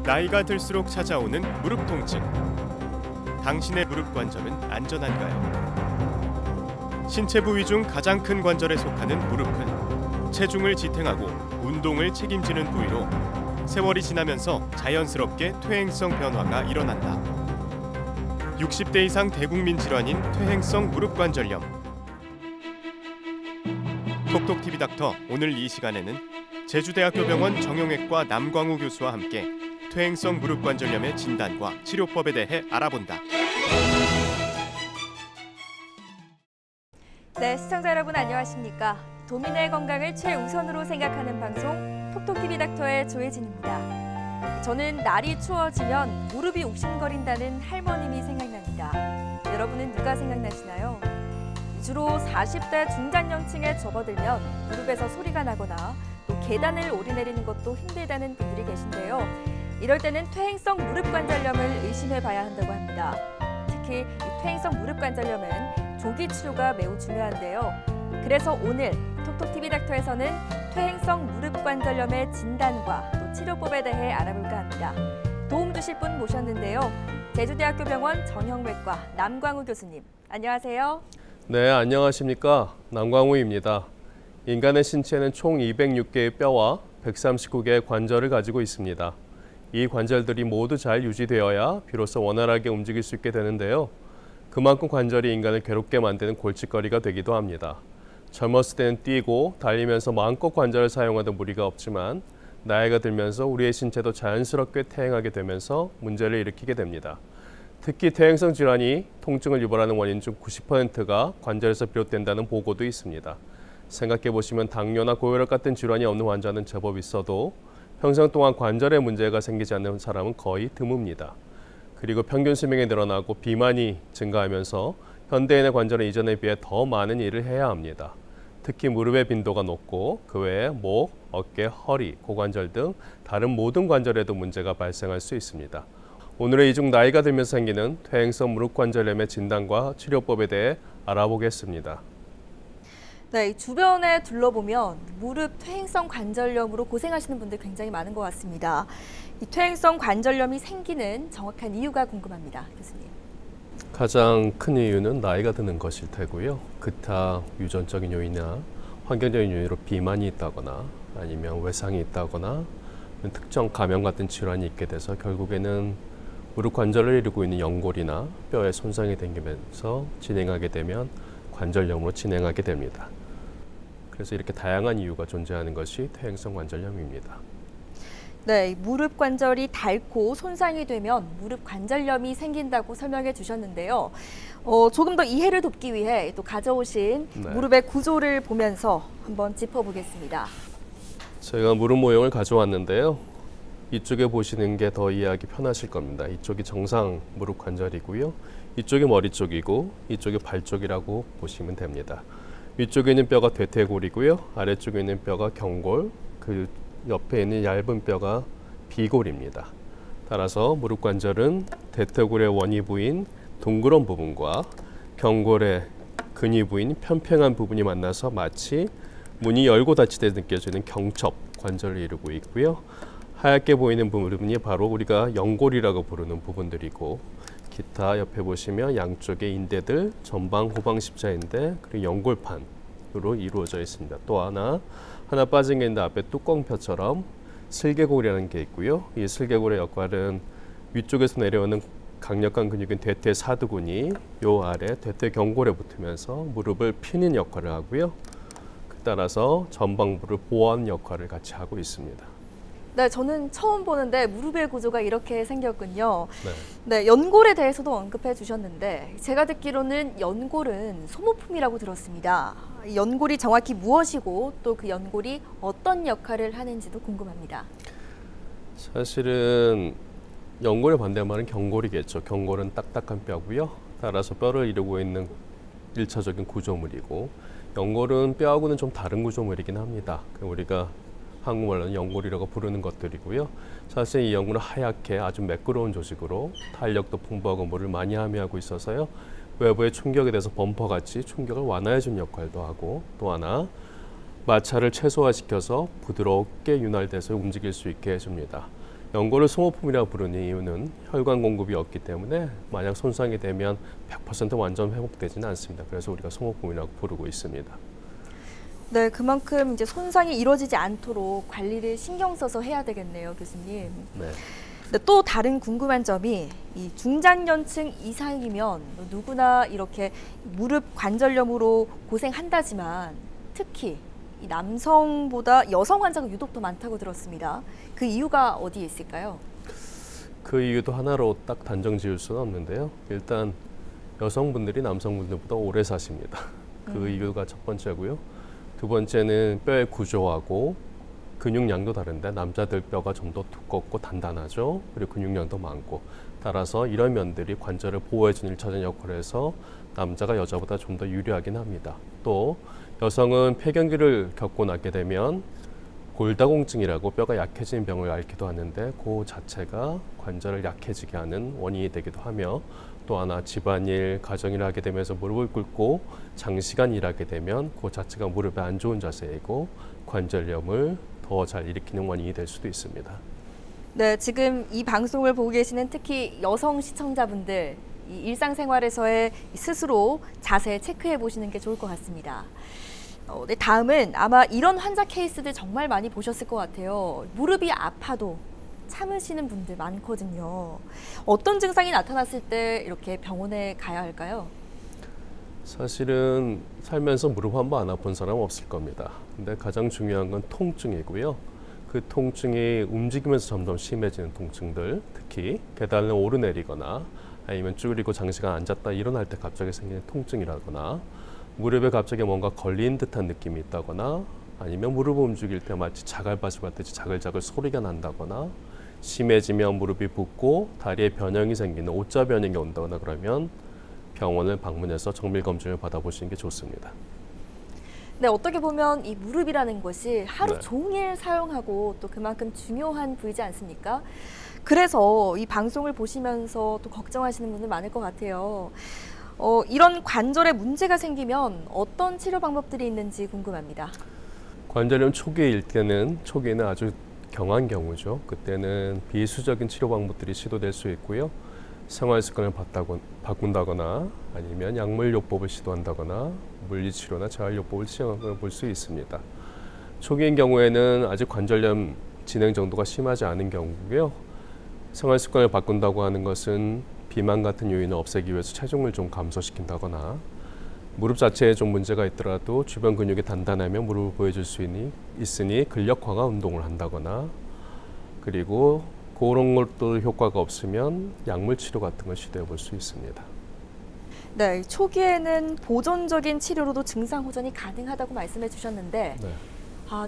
나이가 들수록 찾아오는 무릎 통증. 당신의 무릎 관절은 안전한가요? 신체 부위 중 가장 큰 관절에 속하는 무릎은 체중을 지탱하고 운동을 책임지는 부위로 세월이 지나면서 자연스럽게 퇴행성 변화가 일어난다. 60대 이상 대국민 질환인 퇴행성 무릎 관절염. 톡톡TV 닥터 오늘 이 시간에는 제주대학교 병원 정형외과 남광우 교수와 함께 퇴행성 무릎 관절염의 진단과 치료법에 대해 알아본다. 네, 시청자 여러분 안녕하십니까? 도민의 건강을 최우선으로 생각하는 방송 톡톡TV 닥터의 조혜진입니다. 저는 날이 추워지면 무릎이 욱신거린다는 할머님이 생각납니다. 여러분은 누가 생각나시나요? 주로 40대 중장년층에 접어들면 무릎에서 소리가 나거나 또 계단을 오르내리는 것도 힘들다는 분들이 계신데요. 이럴 때는 퇴행성 무릎 관절염을 의심해 봐야 한다고 합니다. 특히 이 퇴행성 무릎 관절염은 조기 치료가 매우 중요한데요. 그래서 오늘 톡톡TV 닥터에서는 퇴행성 무릎 관절염의 진단과 또 치료법에 대해 알아볼까 합니다. 도움 주실 분 모셨는데요. 제주대학교 병원 정형외과 남광우 교수님, 안녕하세요. 네, 안녕하십니까. 남광우입니다. 인간의 신체는 총 206개의 뼈와 139개의 관절을 가지고 있습니다. 이 관절들이 모두 잘 유지되어야 비로소 원활하게 움직일 수 있게 되는데요. 그만큼 관절이 인간을 괴롭게 만드는 골칫거리가 되기도 합니다. 젊었을 때는 뛰고 달리면서 마음껏 관절을 사용하던 무리가 없지만 나이가 들면서 우리의 신체도 자연스럽게 퇴행하게 되면서 문제를 일으키게 됩니다. 특히 퇴행성 질환이 통증을 유발하는 원인 중 90%가 관절에서 비롯된다는 보고도 있습니다. 생각해보시면 당뇨나 고혈압 같은 질환이 없는 환자는 제법 있어도 평생 동안 관절에 문제가 생기지 않는 사람은 거의 드뭅니다. 그리고 평균 수명이 늘어나고 비만이 증가하면서 현대인의 관절은 이전에 비해 더 많은 일을 해야 합니다. 특히 무릎의 빈도가 높고 그 외에 목, 어깨, 허리, 고관절 등 다른 모든 관절에도 문제가 발생할 수 있습니다. 오늘은 이 중 나이가 들면서 생기는 퇴행성 무릎 관절염의 진단과 치료법에 대해 알아보겠습니다. 네, 주변에 둘러보면 무릎 퇴행성 관절염으로 고생하시는 분들 굉장히 많은 것 같습니다. 이 퇴행성 관절염이 생기는 정확한 이유가 궁금합니다, 교수님. 가장 큰 이유는 나이가 드는 것일 테고요. 기타 유전적인 요인이나 환경적인 요인으로 비만이 있다거나 아니면 외상이 있다거나 특정 감염 같은 질환이 있게 돼서 결국에는 무릎 관절을 이루고 있는 연골이나 뼈에 손상이 생기면서 진행하게 되면 관절염으로 진행하게 됩니다. 그래서 이렇게 다양한 이유가 존재하는 것이 퇴행성 관절염입니다. 네, 무릎 관절이 닳고 손상이 되면 무릎 관절염이 생긴다고 설명해 주셨는데요. 조금 더 이해를 돕기 위해 또 가져오신 무릎의 구조를 보면서 한번 짚어보겠습니다. 제가 무릎 모형을 가져왔는데요. 이쪽에 보시는 게 더 이해하기 편하실 겁니다. 이쪽이 정상 무릎 관절이고요. 이쪽이 머리 쪽이고 이쪽이 발 쪽이라고 보시면 됩니다. 위쪽에 있는 뼈가 대퇴골이고요. 아래쪽에 있는 뼈가 경골, 그 옆에 있는 얇은 뼈가 비골입니다. 따라서 무릎 관절은 대퇴골의 원위 부인 둥그런 부분과 경골의 근위 부인 평평한 부분이 만나서 마치 문이 열고 닫힐 때 느껴지는 경첩 관절을 이루고 있고요. 하얗게 보이는 부분이 바로 우리가 연골이라고 부르는 부분들이고 기타 옆에 보시면 양쪽의 인대들 전방 후방 십자인대 그리고 연골판으로 이루어져 있습니다. 또 하나 빠진 게 있는데 앞에 뚜껑표처럼 슬개골이라는 게 있고요. 이 슬개골의 역할은 위쪽에서 내려오는 강력한 근육인 대퇴사두근이 요 아래 대퇴경골에 붙으면서 무릎을 피는 역할을 하고요. 따라서 전방 무릎 보호하는 역할을 같이 하고 있습니다. 네, 저는 처음 보는데 무릎의 구조가 이렇게 생겼군요. 네, 연골에 대해서도 언급해 주셨는데 제가 듣기로는 연골은 소모품이라고 들었습니다. 연골이 정확히 무엇이고 또 그 연골이 어떤 역할을 하는지도 궁금합니다. 사실은 연골의 반대말은 경골이겠죠. 경골은 딱딱한 뼈고요. 따라서 뼈를 이루고 있는 1차적인 구조물이고 연골은 뼈하고는 좀 다른 구조물이긴 합니다. 우리가 한국말로는 연골이라고 부르는 것들이고요. 사실 이 연골은 하얗게 아주 매끄러운 조직으로 탄력도 풍부하고 물을 많이 함유하고 있어서요. 외부의 충격에 대해서 범퍼같이 충격을 완화해주는 역할도 하고 또 하나 마찰을 최소화시켜서 부드럽게 윤활돼서 움직일 수 있게 해줍니다. 연골을 소모품이라고 부르는 이유는 혈관 공급이 없기 때문에 만약 손상이 되면 100% 완전 회복되지는 않습니다. 그래서 우리가 소모품이라고 부르고 있습니다. 네, 그만큼 이제 손상이 이루어지지 않도록 관리를 신경 써서 해야 되겠네요, 교수님. 네. 네, 또 다른 궁금한 점이 이 중장년층 이상이면 누구나 이렇게 무릎 관절염으로 고생한다지만 특히 이 남성보다 여성 환자가 유독 더 많다고 들었습니다. 그 이유가 어디에 있을까요? 그 이유도 하나로 딱 단정 지을 수는 없는데요. 일단 여성분들이 남성분들보다 오래 사십니다. 그 이유가 첫 번째고요. 두 번째는 뼈의 구조하고 근육량도 다른데 남자들 뼈가 좀 더 두껍고 단단하죠. 그리고 근육량도 많고 따라서 이런 면들이 관절을 보호해주는 1차적인 역할을 해서 남자가 여자보다 좀 더 유리하긴 합니다. 또 여성은 폐경기를 겪고 나게 되면 골다공증이라고 뼈가 약해지는 병을 앓기도 하는데 그 자체가 관절을 약해지게 하는 원인이 되기도 하며 또 하나 집안일, 가정일을 하게 되면서 무릎을 꿇고 장시간 일하게 되면 그 자체가 무릎에 안 좋은 자세이고 관절염을 더 잘 일으키는 원인이 될 수도 있습니다. 네, 지금 이 방송을 보고 계시는 특히 여성 시청자분들 이 일상생활에서의 스스로 자세 체크해 보시는 게 좋을 것 같습니다. 네, 다음은 아마 이런 환자 케이스들 정말 많이 보셨을 것 같아요. 무릎이 아파도 참으시는 분들 많거든요. 어떤 증상이 나타났을 때 이렇게 병원에 가야 할까요? 사실은 살면서 무릎 한 번 안 아픈 사람 없을 겁니다. 근데 가장 중요한 건 통증이고요. 그 통증이 움직이면서 점점 심해지는 통증들, 특히 계단을 오르내리거나 아니면 쭈그리고 장시간 앉았다 일어날 때 갑자기 생기는 통증이라거나 무릎에 갑자기 뭔가 걸린 듯한 느낌이 있다거나 아니면 무릎을 움직일 때 마치 자갈바지 같듯이 자글자글 소리가 난다거나 심해지면 무릎이 붓고 다리에 변형이 생기는 오자 변형이 온다거나 그러면 병원을 방문해서 정밀 검진을 받아보시는 게 좋습니다. 네, 어떻게 보면 이 무릎이라는 것이 하루 네. 종일 사용하고 또 그만큼 중요한 부위지 않습니까? 그래서 이 방송을 보시면서 또 걱정하시는 분들 많을 것 같아요. 이런 관절에 문제가 생기면 어떤 치료 방법들이 있는지 궁금합니다. 관절염 초기일 때는 초기에는 아주 경한 경우죠. 그때는 비수적인 치료 방법들이 시도될 수 있고요. 생활 습관을 바꾼다거나 아니면 약물요법을 시도한다거나 물리치료나 재활요법을 시행하는 볼 수 있습니다. 초기인 경우에는 아직 관절염 진행 정도가 심하지 않은 경우고요. 생활 습관을 바꾼다고 하는 것은 비만 같은 요인을 없애기 위해서 체중을 좀 감소시킨다거나 무릎 자체에 좀 문제가 있더라도 주변 근육이 단단하면 무릎을 보여줄 수 있으니 근력 강화 운동을 한다거나 그리고 그런 것도 효과가 없으면 약물 치료 같은 걸 시도해 볼 수 있습니다. 네, 초기에는 보존적인 치료로도 증상 호전이 가능하다고 말씀해 주셨는데 네.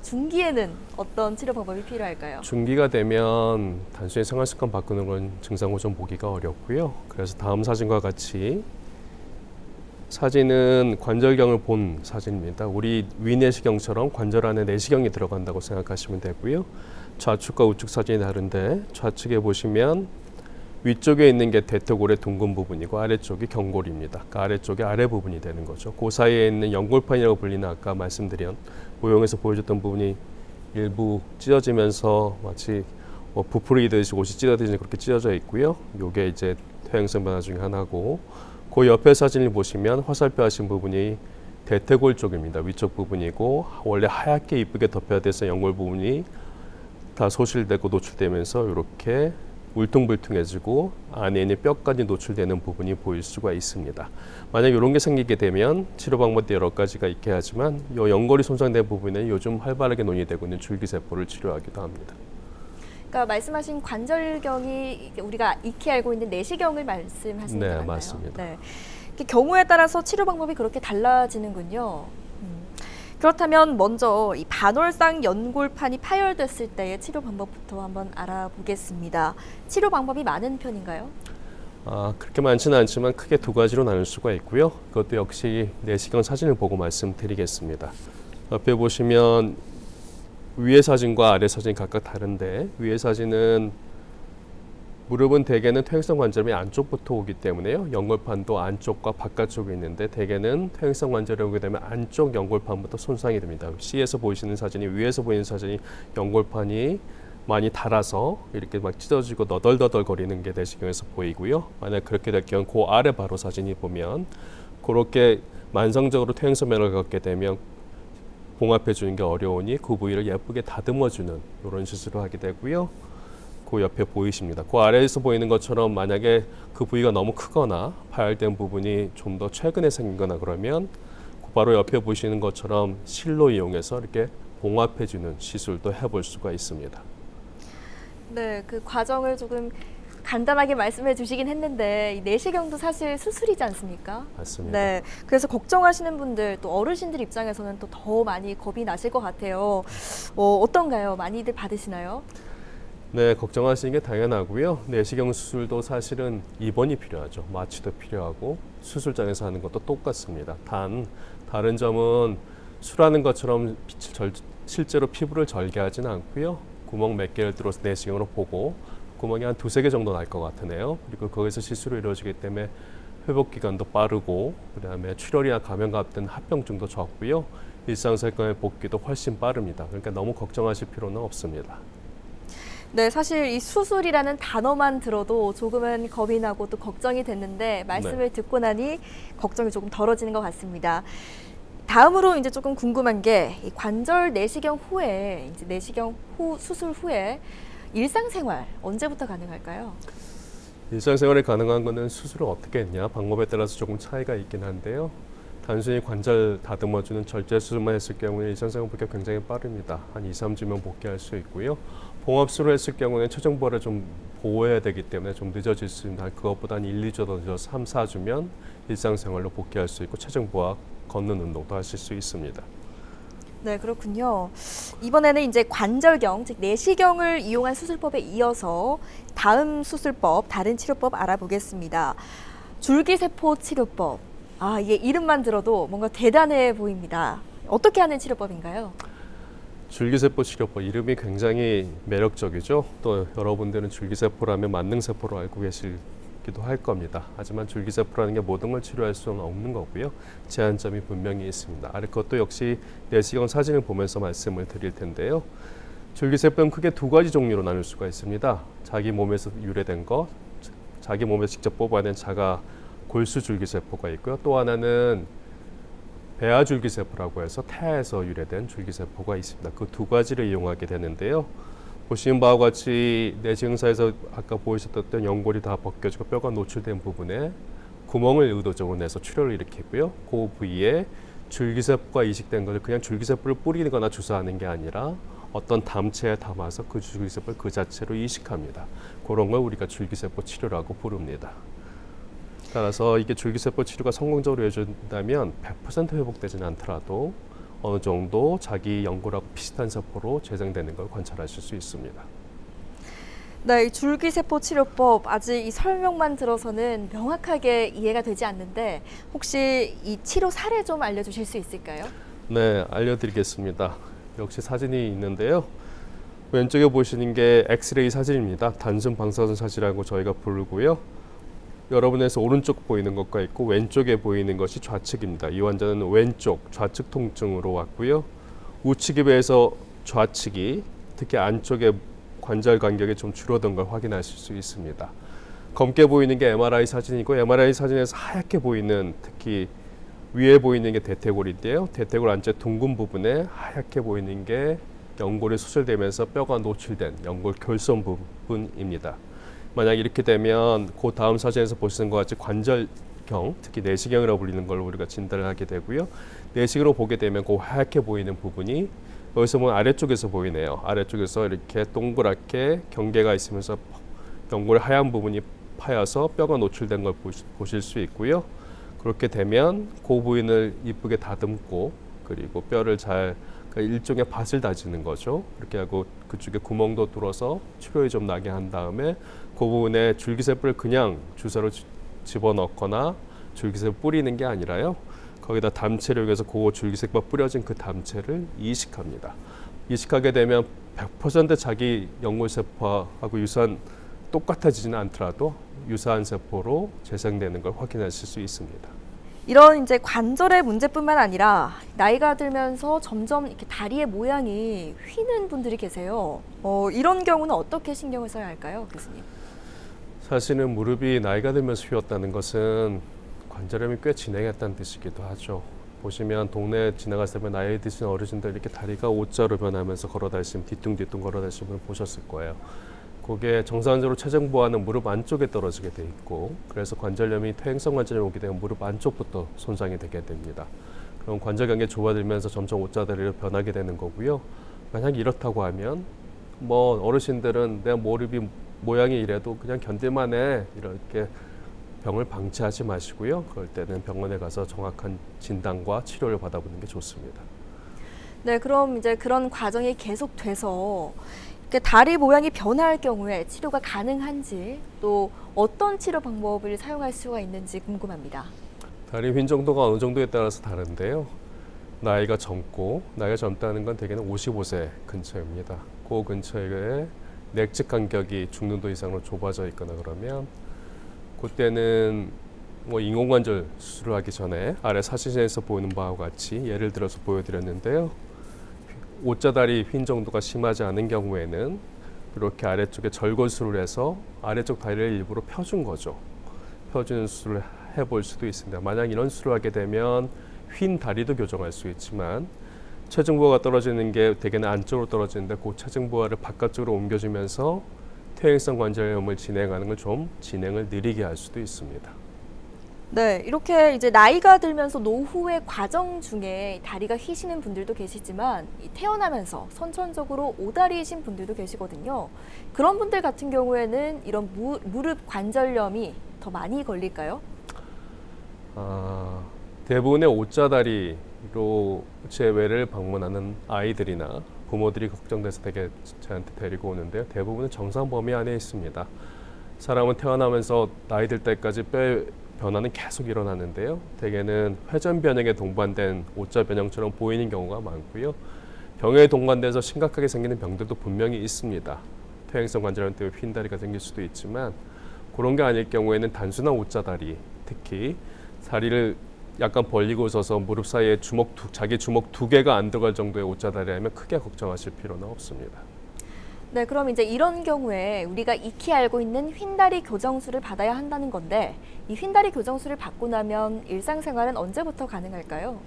중기에는 어떤 치료 방법이 필요할까요? 중기가 되면 단순히 생활 습관 바꾸는 건 증상 호전 보기가 어렵고요. 그래서 다음 사진과 같이 사진은 관절경을 본 사진입니다. 우리 위내시경처럼 관절 안에 내시경이 들어간다고 생각하시면 되고요. 좌측과 우측 사진이 다른데 좌측에 보시면 위쪽에 있는 게 대퇴골의 둥근 부분이고 아래쪽이 경골입니다. 그 아래쪽이 아래 부분이 되는 거죠. 그 사이에 있는 연골판이라고 불리는 아까 말씀드린 모형에서 보여줬던 부분이 일부 찢어지면서 마치 부풀이듯이 옷이 찢어지듯이 그렇게 찢어져 있고요. 이게 이제 퇴행성 변화 중에 하나고 그 옆에 사진을 보시면 화살표 하신 부분이 대퇴골 쪽입니다. 위쪽 부분이고 원래 하얗게 이쁘게 덮여야 돼서 연골 부분이 다 소실되고 노출되면서 이렇게 울퉁불퉁해지고 안에 있는 뼈까지 노출되는 부분이 보일 수가 있습니다. 만약 이런 게 생기게 되면 치료 방법도 여러 가지가 있게 하지만 이 연골이 손상된 부분에 요즘 활발하게 논의되고 있는 줄기세포를 치료하기도 합니다. 그러니까 말씀하신 관절경이 우리가 익히 알고 있는 내시경을 말씀하시는 게 네, 맞나요? 맞습니다. 네. 경우에 따라서 치료 방법이 그렇게 달라지는군요. 그렇다면 먼저 이 반월상 연골판이 파열됐을 때의 치료 방법부터 한번 알아보겠습니다. 치료 방법이 많은 편인가요? 그렇게 많지는 않지만 크게 두 가지로 나눌 수가 있고요. 그것도 역시 내시경 사진을 보고 말씀드리겠습니다. 옆에 보시면 위의 사진과 아래 사진이 각각 다른데 위의 사진은 무릎은 대개는 퇴행성 관절염이 안쪽부터 오기 때문에요. 연골판도 안쪽과 바깥쪽에 있는데 대개는 퇴행성 관절염이 오게 되면 안쪽 연골판부터 손상이 됩니다. C에서 보이시는 사진이 위에서 보이는 사진이 연골판이 많이 닳아서 이렇게 막 찢어지고 너덜너덜 거리는 게 내시경에서 보이고요. 만약 그렇게 될 경우 그 아래 바로 사진이 보면 그렇게 만성적으로 퇴행성면을 갖게 되면 봉합해 주는 게 어려우니 그 부위를 예쁘게 다듬어 주는 이런 시술을 하게 되고요. 그 옆에 보이십니다. 그 아래에서 보이는 것처럼 만약에 그 부위가 너무 크거나 파열된 부분이 좀 더 최근에 생긴 거나 그러면 그 바로 옆에 보시는 것처럼 실로 이용해서 이렇게 봉합해 주는 시술도 해볼 수가 있습니다. 네, 그 과정을 조금 간단하게 말씀해 주시긴 했는데 이 내시경도 사실 수술이지 않습니까? 맞습니다. 네, 그래서 걱정하시는 분들 또 어르신들 입장에서는 또 더 많이 겁이 나실 것 같아요. 어떤가요? 많이들 받으시나요? 네, 걱정하시는 게 당연하고요. 내시경 수술도 사실은 입원이 필요하죠. 마취도 필요하고 수술장에서 하는 것도 똑같습니다. 다른 점은 술하는 것처럼 실제로 피부를 절개하지는 않고요. 구멍 몇 개를 뚫어서 내시경으로 보고 구멍이 한 2-3개 정도 날 것 같으네요. 그리고 거기서 시술이 이루어지기 때문에 회복 기간도 빠르고 그다음에 출혈이나 감염 같은 합병증도 적고요. 일상생활 복귀도 훨씬 빠릅니다. 그러니까 너무 걱정하실 필요는 없습니다. 네, 사실 이 수술이라는 단어만 들어도 조금은 겁이 나고 또 걱정이 됐는데 말씀을 듣고 나니 걱정이 조금 덜어지는 것 같습니다. 다음으로 이제 조금 궁금한 게 이 관절 내시경 후에 이제 내시경 후 수술 후에 일상생활 언제부터 가능할까요? 일상생활에 가능한 거는 수술을 어떻게 했냐 방법에 따라서 조금 차이가 있긴 한데요. 단순히 관절 다듬어주는 절제 수술만 했을 경우에 일상생활 복귀가 굉장히 빠릅니다. 한 2-3주면 복귀할 수 있고요. 봉합술을 했을 경우에는 최종부를 좀 보호해야 되기 때문에 좀 늦어질 수 있습니다. 그것보다 한 1-2주 더 늦어서 3-4주면 일상생활로 복귀할 수 있고 최종부와 걷는 운동도 하실 수 있습니다. 네, 그렇군요. 이번에는 이제 관절경, 즉 내시경을 이용한 수술법에 이어서 다음 수술법, 다른 치료법 알아보겠습니다. 줄기세포 치료법. 아, 이게 이름만 들어도 뭔가 대단해 보입니다. 어떻게 하는 치료법인가요? 줄기세포 치료법 이름이 굉장히 매력적이죠. 또 여러분들은 줄기세포라면 만능세포로 알고 계시기도 할 겁니다. 하지만 줄기세포라는 게 모든 걸 치료할 수는 없는 거고요. 제한점이 분명히 있습니다. 그것도 역시 내시경 사진을 보면서 말씀을 드릴 텐데요. 줄기세포는 크게 2가지 종류로 나눌 수가 있습니다. 자기 몸에서 유래된 것, 자기 몸에서 직접 뽑아낸 자가 골수 줄기세포가 있고요. 또 하나는 배아 줄기세포라고 해서 태아에서 유래된 줄기세포가 있습니다. 그 2가지를 이용하게 되는데요. 보시는 바와 같이 내시경사에서 아까 보이셨던 연골이 다 벗겨지고 뼈가 노출된 부분에 구멍을 의도적으로 내서 출혈을 일으키고요. 그 부위에 줄기세포가 이식된 것을 그냥 줄기세포를 뿌리거나 주사하는 게 아니라 어떤 담체에 담아서 그 줄기세포를 그 자체로 이식합니다. 그런 걸 우리가 줄기세포 치료라고 부릅니다. 따라서 이게 줄기세포 치료가 성공적으로 이루어진다면 100% 회복되지는 않더라도 어느 정도 자기 연골하고 비슷한 세포로 재생되는 걸 관찰하실 수 있습니다. 네, 이 줄기세포 치료법 아직 이 설명만 들어서는 명확하게 이해가 되지 않는데 혹시 이 치료 사례 좀 알려주실 수 있을까요? 네, 알려드리겠습니다. 역시 사진이 있는데요. 왼쪽에 보시는 게 엑스레이 사진입니다. 단순 방사선 사진이라고 저희가 부르고요. 여러분에서 오른쪽 보이는 것과 있고 왼쪽에 보이는 것이 좌측입니다. 이 환자는 왼쪽 좌측 통증으로 왔고요. 우측에 비해서 좌측이 특히 안쪽에 관절 간격이 좀 줄어든 걸 확인하실 수 있습니다. 검게 보이는 게 MRI 사진이고 MRI 사진에서 하얗게 보이는 특히 위에 보이는 게 대퇴골인데요. 대퇴골 안쪽 둥근 부분에 하얗게 보이는 게 연골이 수술되면서 뼈가 노출된 연골 결손 부분입니다. 만약 이렇게 되면 그 다음 사진에서 보시는 것 같이 관절경, 특히 내시경이라고 불리는 걸 우리가 진단을 하게 되고요. 내시경으로 보게 되면 그 하얗게 보이는 부분이 여기서 보면 아래쪽에서 보이네요. 아래쪽에서 이렇게 동그랗게 경계가 있으면서 연골 하얀 부분이 파여서 뼈가 노출된 걸 보실 수 있고요. 그렇게 되면 그 부분을 이쁘게 다듬고 그리고 뼈를 잘 일종의 밭을 다지는 거죠. 그렇게 하고 그쪽에 구멍도 뚫어서 출혈이 좀 나게 한 다음에 그 부분에 줄기세포를 그냥 주사로 집어넣거나 줄기세포 뿌리는 게 아니라요. 거기다 담체를 이용해서 그 줄기세포가 뿌려진 그 담체를 이식합니다. 이식하게 되면 100% 자기 연골세포하고 유사한 똑같아지지는 않더라도 유사한 세포로 재생되는 걸 확인하실 수 있습니다. 이런 이제 관절의 문제뿐만 아니라 나이가 들면서 점점 이렇게 다리의 모양이 휘는 분들이 계세요. 이런 경우는 어떻게 신경을 써야 할까요, 교수님? 사실은 무릎이 나이가 들면서 휘었다는 것은 관절염이 꽤 진행했다는 뜻이기도 하죠. 보시면 동네 지나갔을 때 나이 드신 어르신들 이렇게 다리가 O자로 변하면서 걸어다니시면 뒤뚱뒤뚱 걸어다니시는 분 보셨을 거예요. 그게 정상적으로 체중보와는 무릎 안쪽에 떨어지게 돼 있고, 그래서 관절염이 퇴행성 관절염이 오게 되면 무릎 안쪽부터 손상이 되게 됩니다. 그럼 관절경계 좁아들면서 점점 O자다리로 변하게 되는 거고요. 만약 이렇다고 하면 뭐 어르신들은 내 무릎이 모양이 이래도 그냥 견딜만 해, 이렇게 병을 방치하지 마시고요. 그럴 때는 병원에 가서 정확한 진단과 치료를 받아보는 게 좋습니다. 네, 그럼 이제 그런 과정이 계속돼서 이렇게 다리 모양이 변할 경우에 치료가 가능한지, 또 어떤 치료 방법을 사용할 수가 있는지 궁금합니다. 다리 휜 정도가 어느 정도에 따라서 다른데요. 나이가 젊다는 건 대개는 55세 근처입니다. 그 근처에 넥측 간격이 중등도 이상으로 좁아져 있거나 그러면 그때는 뭐 인공관절 수술을 하기 전에 아래 사진에서 보이는 바와 같이 예를 들어서 보여드렸는데요. O자다리 휜 정도가 심하지 않은 경우에는 이렇게 아래쪽에 절골술을 해서 아래쪽 다리를 일부러 펴준 거죠. 펴주는 수술을 해볼 수도 있습니다. 만약 이런 수술을 하게 되면 휜 다리도 교정할 수 있지만 체중부하가 떨어지는 게 대개는 안쪽으로 떨어지는데 그 체중부하를 바깥쪽으로 옮겨주면서 퇴행성 관절염을 진행하는 걸 좀 진행을 느리게 할 수도 있습니다. 네, 이렇게 이제 나이가 들면서 노후의 과정 중에 다리가 휘시는 분들도 계시지만 태어나면서 선천적으로 오다리이신 분들도 계시거든요. 그런 분들 같은 경우에는 이런 무릎 관절염이 더 많이 걸릴까요? 대부분의 O자다리로 재외를 방문하는 아이들이나 부모들이 걱정돼서 되게 저한테 데리고 오는데요. 대부분은 정상 범위 안에 있습니다. 사람은 태어나면서 나이 들 때까지 뼈의 변화는 계속 일어나는데요. 대개는 회전 변형에 동반된 O자 변형처럼 보이는 경우가 많고요. 병에 동반돼서 심각하게 생기는 병들도 분명히 있습니다. 퇴행성 관절염 때문에 휜 다리가 생길 수도 있지만 그런 게 아닐 경우에는 단순한 O자다리, 특히 다리를 약간 벌리고 서서 무릎 사이에 자기 주먹 2개가 안 들어갈 정도의 O자다리라면 크게 걱정하실 필요는 없습니다. 네, 그럼 이제 이런 경우에 우리가 익히 알고 있는 휜다리 교정술을 받아야 한다는 건데, 이 휜다리 교정술을 받고 나면 일상생활은 언제부터 가능할까요?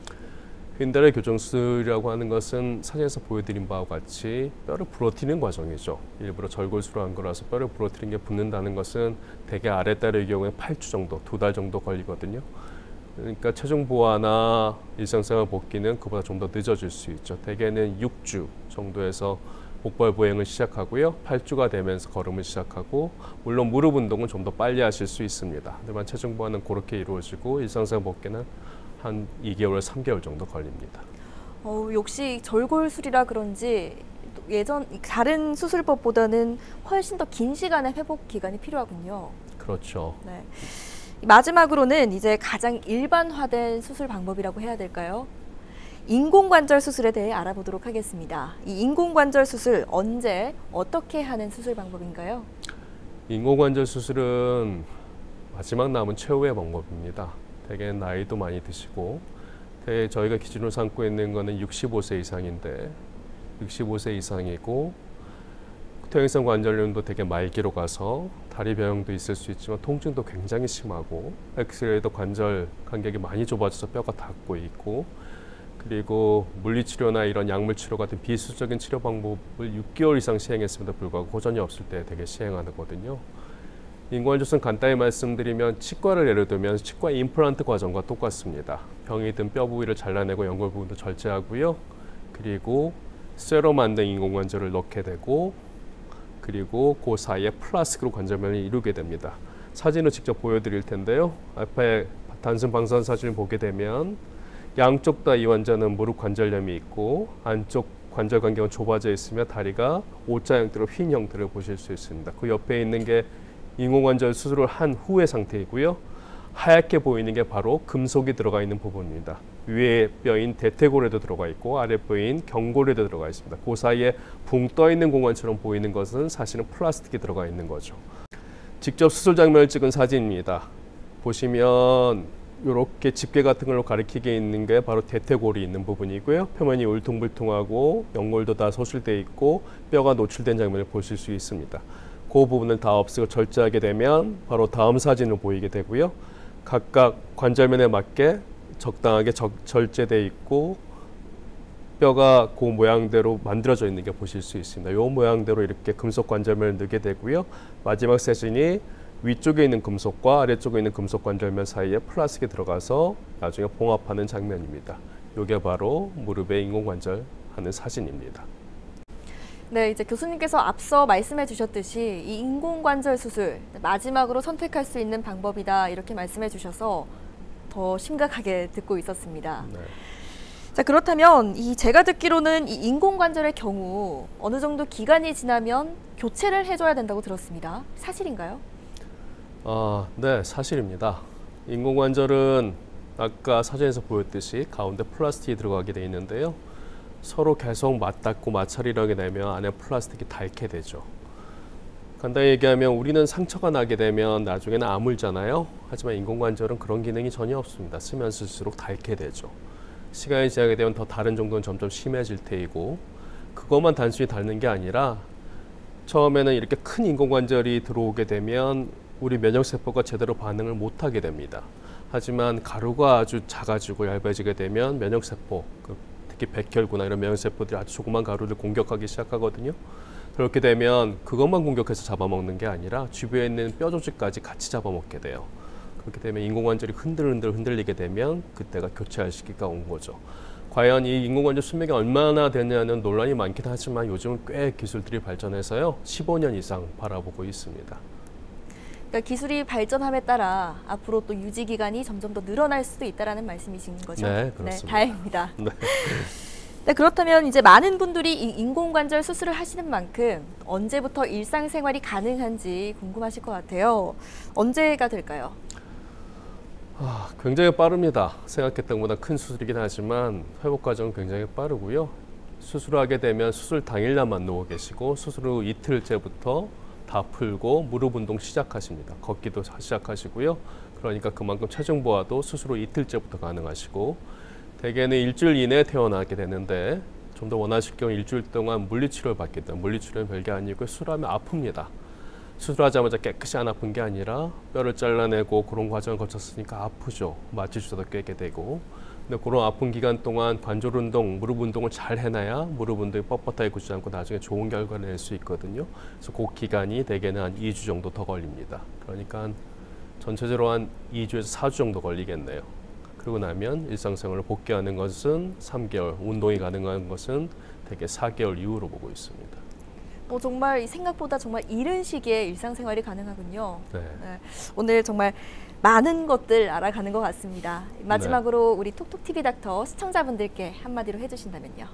휜다리 교정술이라고 하는 것은 사진에서 보여드린 바와 같이 뼈를 부러뜨리는 과정이죠. 일부러 절골술을 한 거라서 뼈를 부러뜨린 게 붓는다는 것은 대개 아랫다리의 경우에 8주 정도, 2달 정도 걸리거든요. 그러니까 체중 보완이나 일상생활 복귀는 그보다 좀 더 늦어질 수 있죠. 대개는 6주 정도에서 복벌 보행을 시작하고요. 8주가 되면서 걸음을 시작하고, 물론 무릎 운동은 좀 더 빨리 하실 수 있습니다. 하지만 체중 보완은 그렇게 이루어지고 일상생활 복귀는 한 2개월, 3개월 정도 걸립니다. 역시 절골술이라 그런지 예전 다른 수술법보다는 훨씬 더 긴 시간의 회복 기간이 필요하군요. 그렇죠. 네. 마지막으로는 이제 가장 일반화된 수술 방법이라고 해야 될까요? 인공관절 수술에 대해 알아보도록 하겠습니다. 이 인공관절 수술 언제 어떻게 하는 수술 방법인가요? 인공관절 수술은 마지막 남은 최후의 방법입니다. 대개 나이도 많이 드시고, 저희가 기준으로 삼고 있는 거는 65세 이상인데 65세 이상이고 퇴행성 관절염도 되게 말기로 가서 다리 변형도 있을 수 있지만 통증도 굉장히 심하고 엑스레이도 관절 간격이 많이 좁아져서 뼈가 닿고 있고, 그리고 물리치료나 이런 약물치료 같은 비수적인 치료 방법을 6개월 이상 시행했음에도 불구하고 호전이 없을 때 되게 시행하거든요. 인공관절술은 간단히 말씀드리면 치과를 예를 들면 치과 임플란트 과정과 똑같습니다. 병이 든 뼈 부위를 잘라내고 연골 부분도 절제하고요. 그리고 쇠로 만든 인공관절을 넣게 되고, 그리고 그 사이에 플라스틱으로 관절면을 이루게 됩니다. 사진을 직접 보여드릴 텐데요. 앞에 단순 방사선 사진을 보게 되면 양쪽 다 이 환자는 무릎 관절염이 있고 안쪽 관절 간격은 좁아져 있으며 다리가 O자 형태로 휜 형태를 보실 수 있습니다. 그 옆에 있는 게 인공관절 수술을 한 후의 상태이고요. 하얗게 보이는 게 바로 금속이 들어가 있는 부분입니다. 위에 뼈인 대퇴골에도 들어가 있고 아래 뼈인 경골에도 들어가 있습니다. 그 사이에 붕 떠 있는 공간처럼 보이는 것은 사실은 플라스틱이 들어가 있는 거죠. 직접 수술 장면을 찍은 사진입니다. 보시면 이렇게 집게 같은 걸로 가리키게 있는 게 바로 대퇴골이 있는 부분이고요. 표면이 울퉁불퉁하고 연골도 다 소실되어 있고 뼈가 노출된 장면을 보실 수 있습니다. 그 부분을 다 없애고 절제하게 되면 바로 다음 사진을 보이게 되고요. 각각 관절면에 맞게 적당하게 절제되어 있고 뼈가 그 모양대로 만들어져 있는 게 보실 수 있습니다. 이 모양대로 이렇게 금속 관절면을 넣게 되고요. 마지막 사진이 위쪽에 있는 금속과 아래쪽에 있는 금속 관절면 사이에 플라스틱이 들어가서 나중에 봉합하는 장면입니다. 이게 바로 무릎에 인공관절 하는 사진입니다. 네, 이제 교수님께서 앞서 말씀해 주셨듯이 이 인공관절 수술 마지막으로 선택할 수 있는 방법이다 이렇게 말씀해 주셔서 더 심각하게 듣고 있었습니다. 네. 자, 그렇다면 제가 듣기로는 이 인공관절의 경우 어느 정도 기간이 지나면 교체를 해줘야 된다고 들었습니다. 사실인가요? 네, 사실입니다. 인공관절은 아까 사진에서 보였듯이 가운데 플라스틱이 들어가게 되어 있는데요. 서로 계속 맞닿고 마찰을 하게 되면 안에 플라스틱이 닳게 되죠. 간단히 얘기하면 우리는 상처가 나게 되면 나중에는 아물잖아요. 하지만 인공관절은 그런 기능이 전혀 없습니다. 쓰면 쓸수록 닳게 되죠. 시간이 지나게 되면 더 다른 정도는 점점 심해질 테이고 그것만 단순히 닳는 게 아니라 처음에는 이렇게 큰 인공관절이 들어오게 되면 우리 면역세포가 제대로 반응을 못하게 됩니다. 하지만 가루가 아주 작아지고 얇아지게 되면 면역세포, 특히 백혈구나 이런 면역세포들이 아주 조그만 가루를 공격하기 시작하거든요. 그렇게 되면 그것만 공격해서 잡아먹는 게 아니라 주변에 있는 뼈 조직까지 같이 잡아먹게 돼요. 그렇게 되면 인공관절이 흔들리게 되면 그때가 교체할 시기가 온 거죠. 과연 이 인공관절 수명이 얼마나 되냐는 논란이 많긴 하지만 요즘은 꽤 기술들이 발전해서요. 15년 이상 바라보고 있습니다. 그러니까 기술이 발전함에 따라 앞으로 또 유지 기간이 점점 더 늘어날 수도 있다라는 말씀이신 거죠? 네, 그렇습니다. 네, 다행입니다. 네. 네, 그렇다면 이제 많은 분들이 이 인공관절 수술을 하시는 만큼 언제부터 일상생활이 가능한지 궁금하실 것 같아요. 언제가 될까요? 굉장히 빠릅니다. 생각했던 것보다 큰 수술이긴 하지만 회복 과정은 굉장히 빠르고요. 수술하게 되면 수술 당일날만 누워 계시고 수술 후 이틀째부터 다 풀고 무릎 운동 시작하십니다. 걷기도 시작하시고요. 그러니까 그만큼 체중 보완도 수술 후 이틀째부터 가능하시고 대개는 일주일 이내에 퇴원하게 되는데 좀 더 원하실 경우 일주일 동안 물리치료를 받게 됩니다. 물리치료는 별게 아니고 수술하면 아픕니다. 수술하자마자 깨끗이 안 아픈 게 아니라 뼈를 잘라내고 그런 과정을 거쳤으니까 아프죠. 마취주사도 꿰게 되고. 근데 그런 아픈 기간 동안 관절 운동, 무릎 운동을 잘 해놔야 무릎 운동이 뻣뻣하게 굳지 않고 나중에 좋은 결과를 낼 수 있거든요. 그래서 그 기간이 대개는 한 2주 정도 더 걸립니다. 그러니까 전체적으로 한 2주에서 4주 정도 걸리겠네요. 그러고 나면 일상생활을 복귀하는 것은 3개월, 운동이 가능한 것은 대개 4개월 이후로 보고 있습니다. 정말 생각보다 정말 이른 시기에 일상생활이 가능하군요. 네. 네, 오늘 정말 많은 것들 알아가는 것 같습니다. 마지막으로 우리 톡톡TV 닥터 시청자분들께 한마디로 해주신다면요.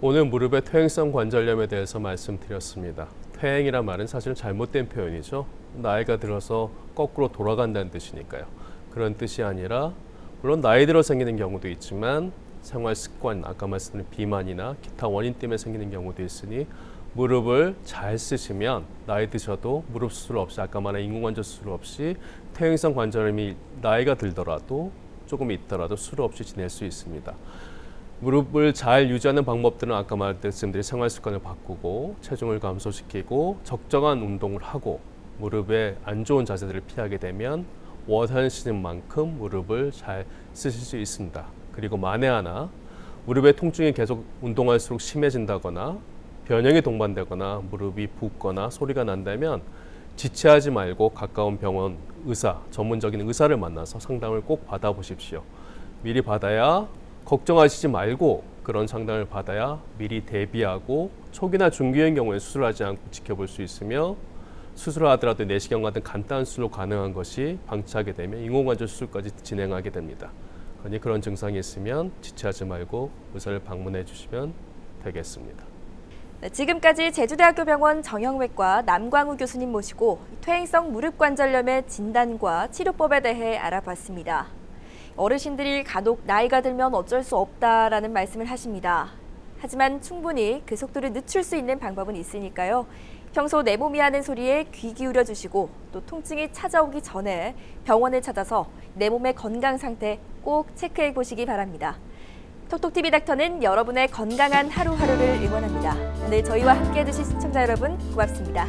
오늘 무릎의 퇴행성 관절염에 대해서 말씀드렸습니다. 퇴행이란 말은 사실 잘못된 표현이죠. 나이가 들어서 거꾸로 돌아간다는 뜻이니까요. 그런 뜻이 아니라 물론 나이 들어 생기는 경우도 있지만 생활 습관, 아까 말씀드린 비만이나 기타 원인 때문에 생기는 경우도 있으니 무릎을 잘 쓰시면 나이 드셔도 무릎 수술 없이 아까 말한 인공관절 수술 없이 퇴행성 관절염이 나이가 들더라도 조금 있더라도 수술 없이 지낼 수 있습니다. 무릎을 잘 유지하는 방법들은 아까 말씀드린 생활 습관을 바꾸고 체중을 감소시키고 적정한 운동을 하고 무릎에 안 좋은 자세들을 피하게 되면 원하시는 만큼 무릎을 잘 쓰실 수 있습니다. 그리고 만에 하나 무릎의 통증이 계속 운동할수록 심해진다거나 변형이 동반되거나 무릎이 붓거나 소리가 난다면 지체하지 말고 가까운 병원 의사, 전문적인 의사를 만나서 상담을 꼭 받아보십시오. 미리 받아야 걱정하시지 말고 그런 상담을 받아야 미리 대비하고 초기나 중기의 경우에 수술하지 않고 지켜볼 수 있으며 수술을 하더라도 내시경 같은 간단한 수술로 가능한 것이 방치하게 되면 인공관절 수술까지 진행하게 됩니다. 그러니 그런 증상이 있으면 지체하지 말고 의사를 방문해 주시면 되겠습니다. 네, 지금까지 제주대학교 병원 정형외과 남광우 교수님 모시고 퇴행성 무릎관절염의 진단과 치료법에 대해 알아봤습니다. 어르신들이 간혹 나이가 들면 어쩔 수 없다라는 말씀을 하십니다. 하지만 충분히 그 속도를 늦출 수 있는 방법은 있으니까요. 평소 내 몸이 하는 소리에 귀 기울여 주시고 또 통증이 찾아오기 전에 병원을 찾아서 내 몸의 건강 상태 꼭 체크해 보시기 바랍니다. 톡톡TV 닥터는 여러분의 건강한 하루하루를 응원합니다. 오늘 저희와 함께해 주신 시청자 여러분 고맙습니다.